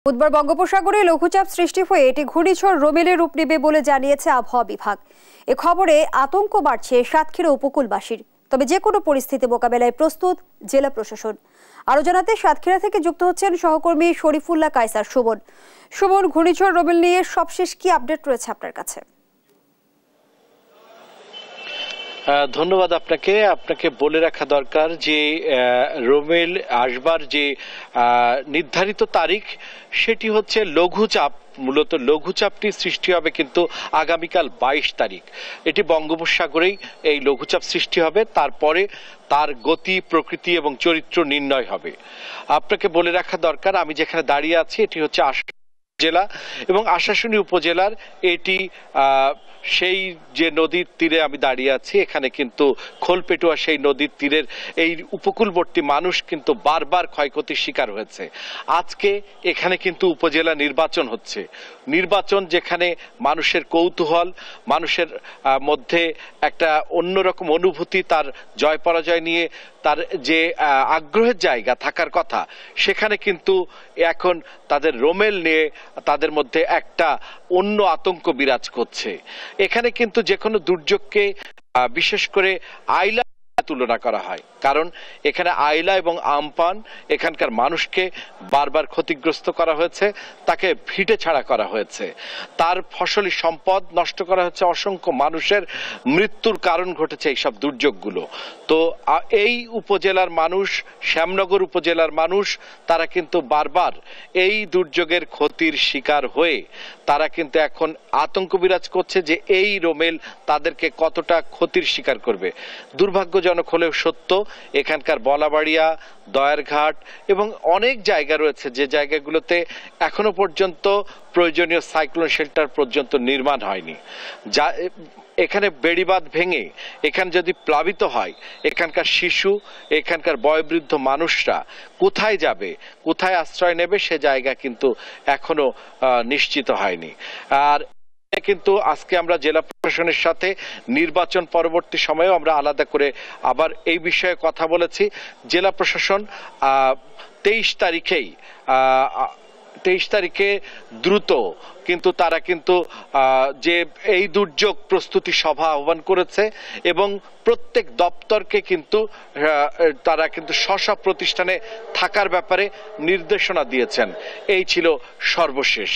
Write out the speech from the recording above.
বুধবার বঙ্গোপসাগরে লঘুচাপ সৃষ্টি হয়ে এটি ঘূর্ণিঝড় রোমেলের রূপ নেবে বলে জানিয়েছে আবহাওয়া বিভাগ। এ খবরে আতঙ্ক বাড়ছে সাতক্ষীরা উপকূলবাসীর। তবে যে কোনো পরিস্থিতি মোকাবেলায় প্রস্তুত জেলা প্রশাসন। আরো জানাতে সাতক্ষীরা থেকে যুক্ত হচ্ছেন সহকর্মী শরীফুল্লাহ কায়সার সুমন। সুমন, ঘূর্ণিঝড় রোমেল নিয়ে সবশেষ কি আপডেট রয়েছে আপনার কাছে? ধন্যবাদ আপনাকে। বলে রাখা দরকার যে রোমেল আসবার যে নির্ধারিত তারিখ সেটি হচ্ছে লঘুচাপ। মূলত লঘুচাপটি সৃষ্টি হবে কিন্তু আগামীকাল 22 তারিখ। এটি বঙ্গোপসাগরেই এই লঘুচাপ সৃষ্টি হবে, তারপরে তার গতি, প্রকৃতি এবং চরিত্র নির্ণয় হবে। আপনাকে বলে রাখা দরকার, আমি যেখানে দাঁড়িয়ে আছি এটি হচ্ছে জেলা এবং আশাশুনি উপজেলার এটি সেই যে নদীর তীরে আমি দাঁড়িয়ে আছি, এখানে কিন্তু খোলপেটুয়া সেই নদীর তীরের এই উপকূলবর্তী মানুষ কিন্তু বারবার ক্ষয়ক্ষতির শিকার হয়েছে। আজকে এখানে কিন্তু উপজেলা নির্বাচন হচ্ছে, নির্বাচন যেখানে মানুষের কৌতূহল, মানুষের মধ্যে একটা অন্যরকম অনুভূতি, তার জয় পরাজয় নিয়ে তার যে আগ্রহের জায়গা থাকার কথা, সেখানে কিন্তু এখন তাদের রোমেল নিয়ে তাদের মধ্যে একটা অন্য আতঙ্ক বিরাজ করছে। এখানে কিন্তু যে কোনো দুর্যোগকে বিশেষ করে আইলা তুলনা করা হয়, কারণ এখানে আইলা এবং আমপান এখানকার মানুষকে বারবার ক্ষতিগ্রস্ত করা হয়েছে, তাকে ভিটে ছাড়া করা হয়েছে, তার ফসলি সম্পদ নষ্ট করা হচ্ছে, অসংখ্য মানুষের মৃত্যুর কারণ ঘটেছে এইসব দুর্যোগগুলো। তো এই উপজেলার মানুষ, শ্যামনগর উপজেলার মানুষ, তারা কিন্তু বারবার এই দুর্যোগের ক্ষতির শিকার হয়ে তারা কিন্তু এখন আতঙ্ক বিরাজ করছে যে এই রোমেল তাদেরকে কতটা ক্ষতির শিকার করবে। দুর্ভাগ্যজনক হলেও সত্য, এখানকার বলাবাড়িয়া, দয়ারঘাট এবং অনেক জায়গা রয়েছে যে জায়গাগুলোতে এখনো পর্যন্ত প্রয়োজনীয় সাইক্লোন শেল্টার পর্যন্ত নির্মাণ হয়নি। যা এখানে বেড়িবাঁধ ভেঙে এখানে যদি প্লাবিত হয়, এখানকার শিশু, এখানকার বয়োবৃদ্ধ মানুষরা কোথায় যাবে, কোথায় আশ্রয় নেবে, সে জায়গা কিন্তু এখনো নিশ্চিত হয়নি। আর কিন্তু আজকে আমরা জেলা প্রশাসনের সাথে নির্বাচন পরবর্তী সময়েও আমরা আলাদা করে আবার এই বিষয়ে কথা বলেছি। জেলা প্রশাসন 23 তারিখে দ্রুত কিন্তু তারা কিন্তু যে এই দুর্যোগ প্রস্তুতি সভা আহ্বান করেছে এবং প্রত্যেক দপ্তরকে কিন্তু তারা কিন্তু স্ব প্রতিষ্ঠানে থাকার ব্যাপারে নির্দেশনা দিয়েছেন। এই ছিল সর্বশেষ।